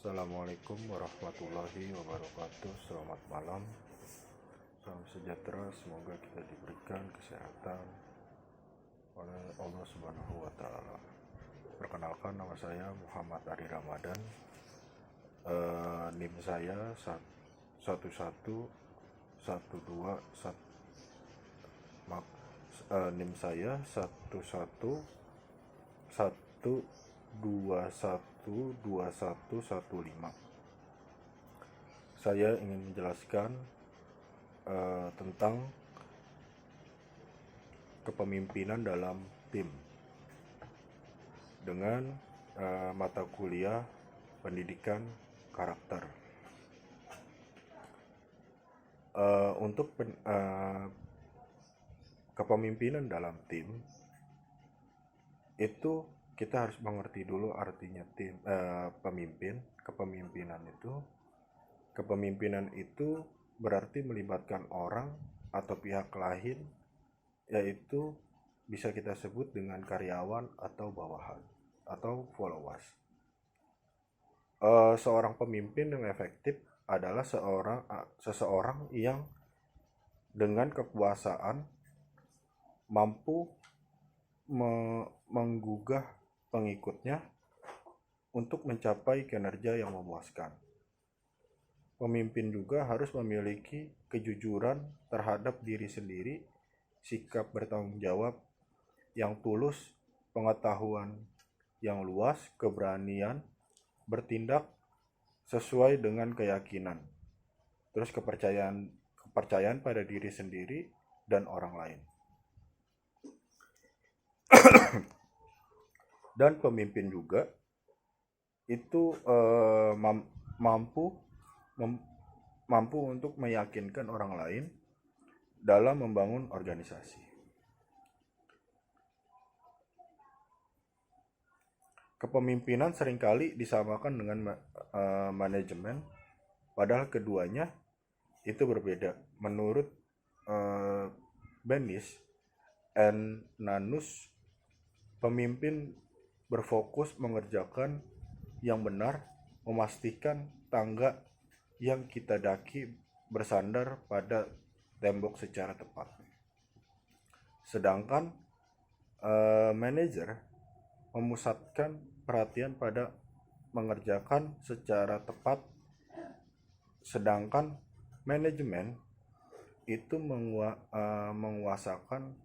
Assalamualaikum warahmatullahi wabarakatuh. Selamat malam, salam sejahtera. Semoga kita diberikan kesehatan oleh Allah Subhanahu wa Ta'ala. Perkenalkan, nama saya Muhammad Ari Ramadan. NIM saya 1112 NIM saya 11212115. Saya ingin menjelaskan tentang kepemimpinan dalam tim dengan mata kuliah pendidikan karakter. Untuk kepemimpinan dalam tim itu kita harus mengerti dulu artinya tim pemimpin. Kepemimpinan itu berarti melibatkan orang atau pihak lain, yaitu bisa kita sebut dengan karyawan atau bawahan atau followers. Seorang pemimpin yang efektif adalah seseorang yang dengan kekuasaan mampu menggugah pengikutnya untuk mencapai kinerja yang memuaskan. Pemimpin juga harus memiliki kejujuran terhadap diri sendiri, sikap bertanggung jawab yang tulus, pengetahuan yang luas, keberanian bertindak sesuai dengan keyakinan, terus kepercayaan pada diri sendiri dan orang lain. Dan pemimpin juga itu mampu untuk meyakinkan orang lain dalam membangun organisasi. Kepemimpinan seringkali disamakan dengan manajemen, padahal keduanya itu berbeda. Menurut Benis and Nanus, pemimpin berfokus mengerjakan yang benar, memastikan tangga yang kita daki bersandar pada tembok secara tepat. Sedangkan manajer memusatkan perhatian pada mengerjakan secara tepat, sedangkan manajemen itu menguasakan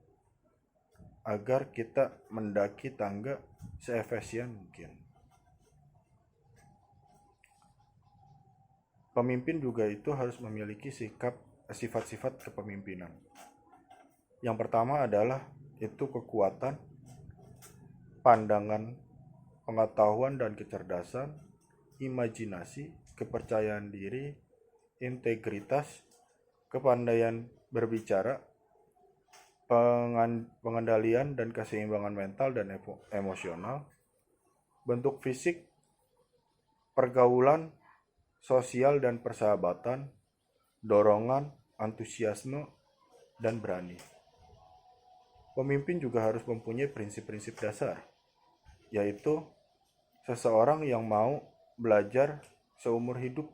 agar kita mendaki tangga seefisien mungkin. Pemimpin juga itu harus memiliki sifat-sifat kepemimpinan. Yang pertama adalah itu kekuatan, pandangan, pengetahuan dan kecerdasan, imajinasi, kepercayaan diri, integritas, kepandaian berbicara, pengendalian dan keseimbangan mental dan emosional, bentuk fisik, pergaulan, sosial dan persahabatan, dorongan, antusiasme, dan berani. Pemimpin juga harus mempunyai prinsip-prinsip dasar, yaitu seseorang yang mau belajar seumur hidup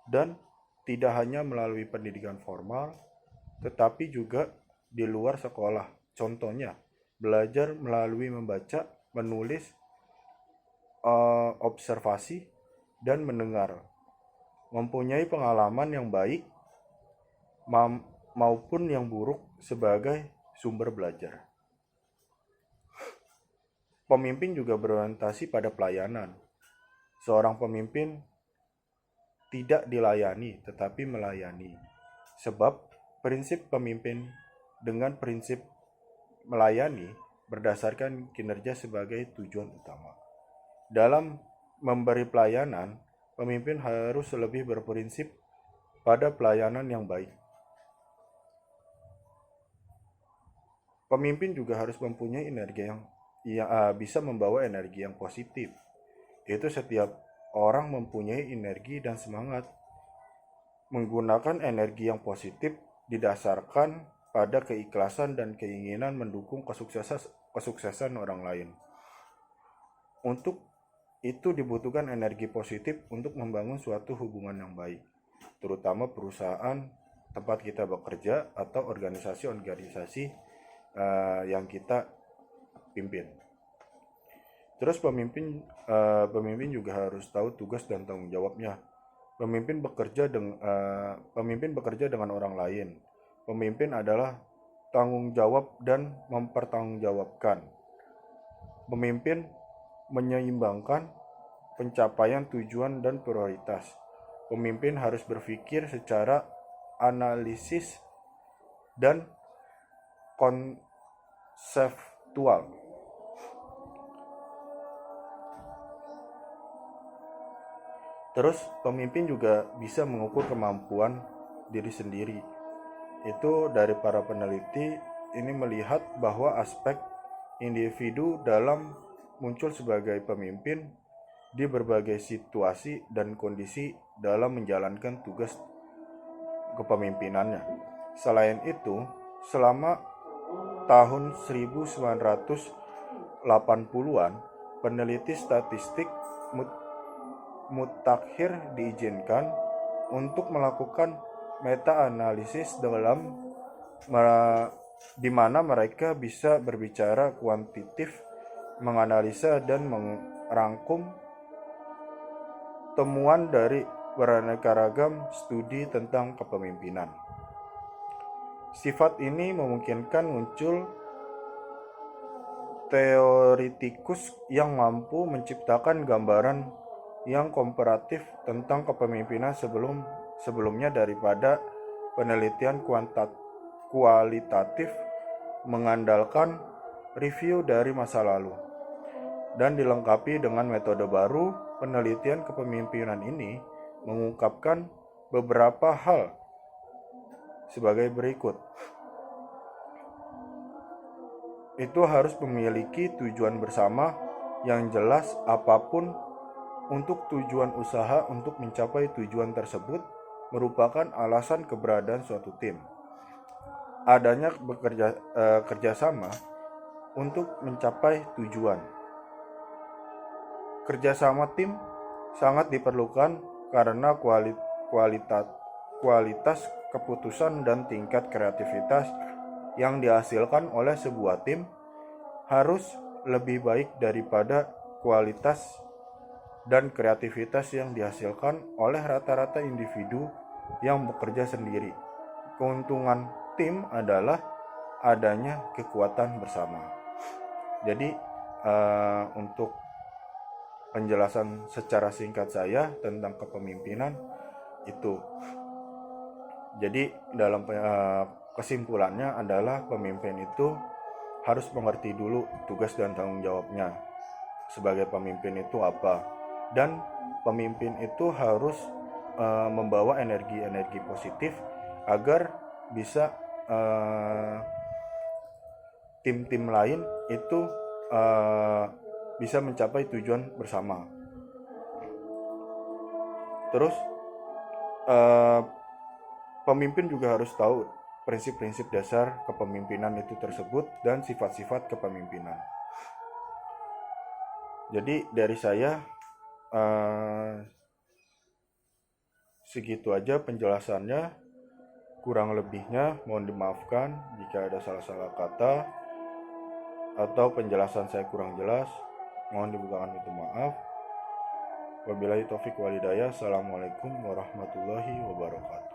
dan tidak hanya melalui pendidikan formal, tetapi juga di luar sekolah. Contohnya, belajar melalui membaca, menulis, observasi, dan mendengar. Mempunyai pengalaman yang baik maupun yang buruk sebagai sumber belajar. Pemimpin juga berorientasi pada pelayanan. Seorang pemimpin tidak dilayani tetapi melayani. Sebab prinsip pemimpin dengan prinsip melayani berdasarkan kinerja sebagai tujuan utama. Dalam memberi pelayanan, pemimpin harus lebih berprinsip pada pelayanan yang baik. Pemimpin juga harus mempunyai energi yang bisa membawa energi yang positif. Itu setiap orang mempunyai energi dan semangat. Menggunakan energi yang positif didasarkan pada keikhlasan dan keinginan mendukung kesuksesan orang lain. Untuk itu dibutuhkan energi positif untuk membangun suatu hubungan yang baik, terutama perusahaan tempat kita bekerja atau organisasi-organisasi yang kita pimpin. Terus pemimpin juga harus tahu tugas dan tanggung jawabnya. Pemimpin bekerja dengan orang lain. Pemimpin adalah tanggung jawab dan mempertanggungjawabkan. Pemimpin menyeimbangkan pencapaian tujuan dan prioritas. Pemimpin harus berpikir secara analisis dan konseptual. Terus pemimpin juga bisa mengukur kemampuan diri sendiri. Itu dari para peneliti ini melihat bahwa aspek individu dalam muncul sebagai pemimpin di berbagai situasi dan kondisi dalam menjalankan tugas kepemimpinannya. Selain itu, selama tahun 1980-an, peneliti statistik mutakhir diizinkan untuk melakukan meta-analisis di mana mereka bisa berbicara kuantitatif, menganalisa dan merangkum temuan dari beraneka ragam studi tentang kepemimpinan. Sifat ini memungkinkan muncul teoritikus yang mampu menciptakan gambaran yang komparatif tentang kepemimpinan sebelumnya daripada penelitian kualitatif mengandalkan review dari masa lalu. Dan dilengkapi dengan metode baru, penelitian kepemimpinan ini mengungkapkan beberapa hal sebagai berikut. Itu harus memiliki tujuan bersama yang jelas apapun untuk tujuan usaha untuk mencapai tujuan tersebut merupakan alasan keberadaan suatu tim. Adanya kerjasama untuk mencapai tujuan. Kerjasama tim sangat diperlukan karena kualitas keputusan dan tingkat kreativitas yang dihasilkan oleh sebuah tim harus lebih baik daripada kualitas dan kreativitas yang dihasilkan oleh rata-rata individu yang bekerja sendiri. Keuntungan tim adalah adanya kekuatan bersama. Jadi untuk penjelasan secara singkat saya tentang kepemimpinan itu. Jadi dalam kesimpulannya adalah pemimpin itu harus mengerti dulu tugas dan tanggung jawabnya. Sebagai pemimpin itu apa? Dan pemimpin itu harus membawa energi-energi positif agar bisa tim-tim lain itu bisa mencapai tujuan bersama. Terus pemimpin juga harus tahu prinsip-prinsip dasar kepemimpinan itu tersebut dan sifat-sifat kepemimpinan. Jadi dari saya segitu aja penjelasannya. Kurang lebihnya mohon dimaafkan jika ada salah-salah kata atau penjelasan saya kurang jelas. Mohon dibukakan pintu maaf. Wabillahi taufik walhidayah. Assalamualaikum warahmatullahi wabarakatuh.